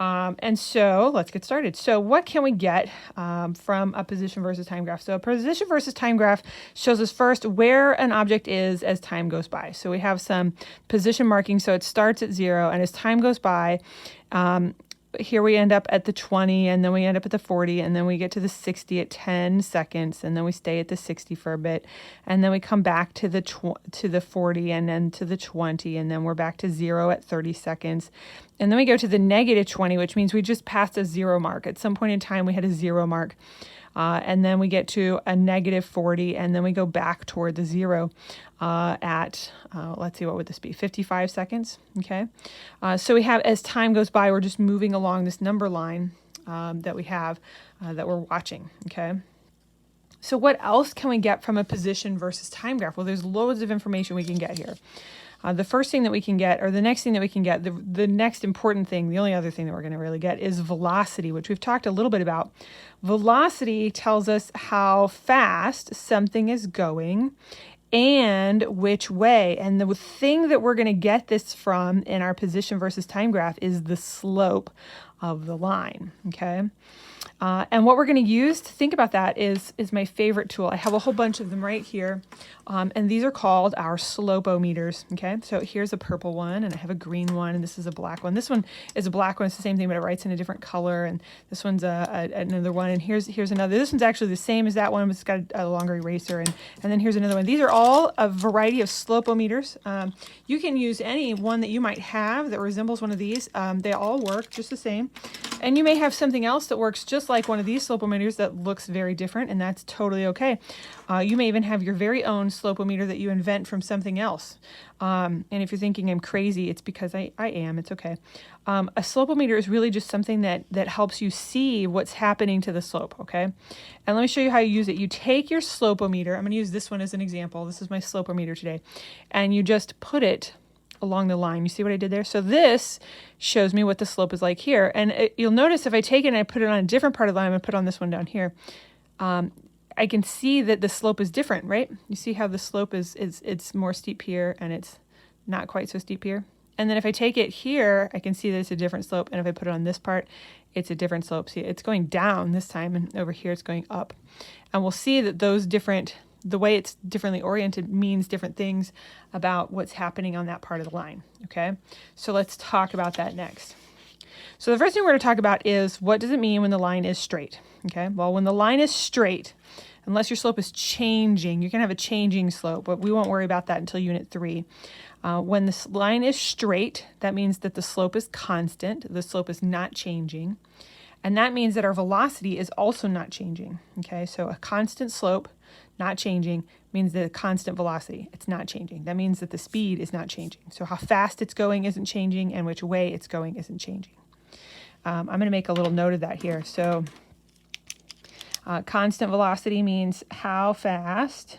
And so let's get started. So what can we get from a position versus time graph? So a position versus time graph shows us first where an object is as time goes by. So we have some position marking. So it starts at 0, and as time goes by, here we end up at the 20, and then we end up at the 40, and then we get to the 60 at 10 seconds, and then we stay at the 60 for a bit, and then we come back to the 40, and then to the 20, and then we're back to 0 at 30 seconds, and then we go to the negative 20, which means we just passed a 0 mark. At some point in time, we had a 0 mark. And then we get to a negative 40, and then we go back toward the 0 at, let's see, what would this be, 55 seconds, okay? So we have, as time goes by, we're just moving along this number line that we have that we're watching, okay? So what else can we get from a position versus time graph? Well, there's loads of information we can get here. The first thing that we can get, or the next thing that we can get, the next important thing, the only other thing that we're going to really get is velocity, which we've talked a little bit about. Velocity tells us how fast something is going and which way. And the thing that we're going to get this from in our position versus time graph is the slope of the line, okay? And what we're going to use to think about that is my favorite tool. I have a whole bunch of them right here, and these are called our slopometers, okay? So here's a purple one, and I have a green one, and this is a black one. This one is a black one. It's the same thing, but it writes in a different color, and this one's another one, and here's another. This one's actually the same as that one, but it's got a longer eraser, and then here's another one. These are all a variety of slopometers. You can use any one that you might have that resembles one of these. They all work just the same, and you may have something else that works just like one of these slopometers that looks very different, and that's totally okay. You may even have your very own slopometer that you invent from something else. And if you're thinking I'm crazy, it's because I am. It's okay. A slopometer is really just something that helps you see what's happening to the slope, okay? And let me show you how you use it. You take your slopometer. I'm going to use this one as an example. This is my slopometer today. And you just put it along the line. You see what I did there? So this shows me what the slope is like here. And you'll notice if I take it and I put it on a different part of the line, I'm going to put on this one down here, I can see that the slope is different, right? You see how the slope it's more steep here and it's not quite so steep here. And then if I take it here, I can see that it's a different slope. And if I put it on this part, it's a different slope. See, it's going down this time, and over here it's going up. And we'll see that the way it's differently oriented means different things about what's happening on that part of the line, okay? So let's talk about that next. So the first thing we're going to talk about is, what does it mean when the line is straight, okay? Well, when the line is straight, unless your slope is changing, you can have a changing slope, but we won't worry about that until Unit 3. When this line is straight, that means that the slope is constant, the slope is not changing, and that means that our velocity is also not changing, okay? So a constant slope not changing means the constant velocity. It's not changing. That means that the speed is not changing. So how fast it's going isn't changing, and which way it's going isn't changing. I'm going to make a little note of that here. So constant velocity means how fast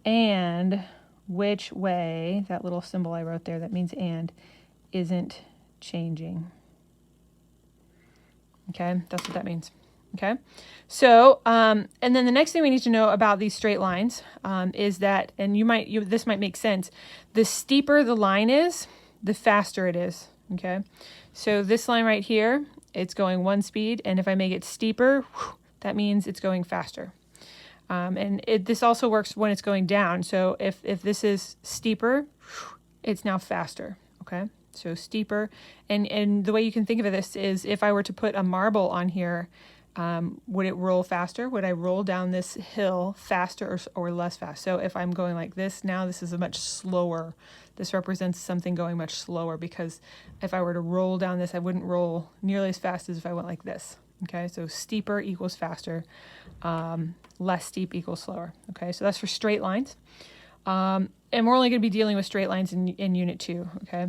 and which way, that little symbol I wrote there that means and, isn't changing. Okay, that's what that means. Okay, so, and then the next thing we need to know about these straight lines is that, and this might make sense, the steeper the line is, the faster it is, okay? So this line right here, it's going one speed, and if I make it steeper, that means it's going faster. And this also works when it's going down. So if this is steeper, it's now faster, okay? So steeper, and the way you can think of this is, if I were to put a marble on here, would it roll faster? Would I roll down this hill faster or less fast? So if I'm going like this now, this is a much slower. This represents something going much slower, because if I were to roll down this, I wouldn't roll nearly as fast as if I went like this. Okay, so steeper equals faster, less steep equals slower. Okay, so that's for straight lines. And we're only going to be dealing with straight lines in Unit 2. Okay,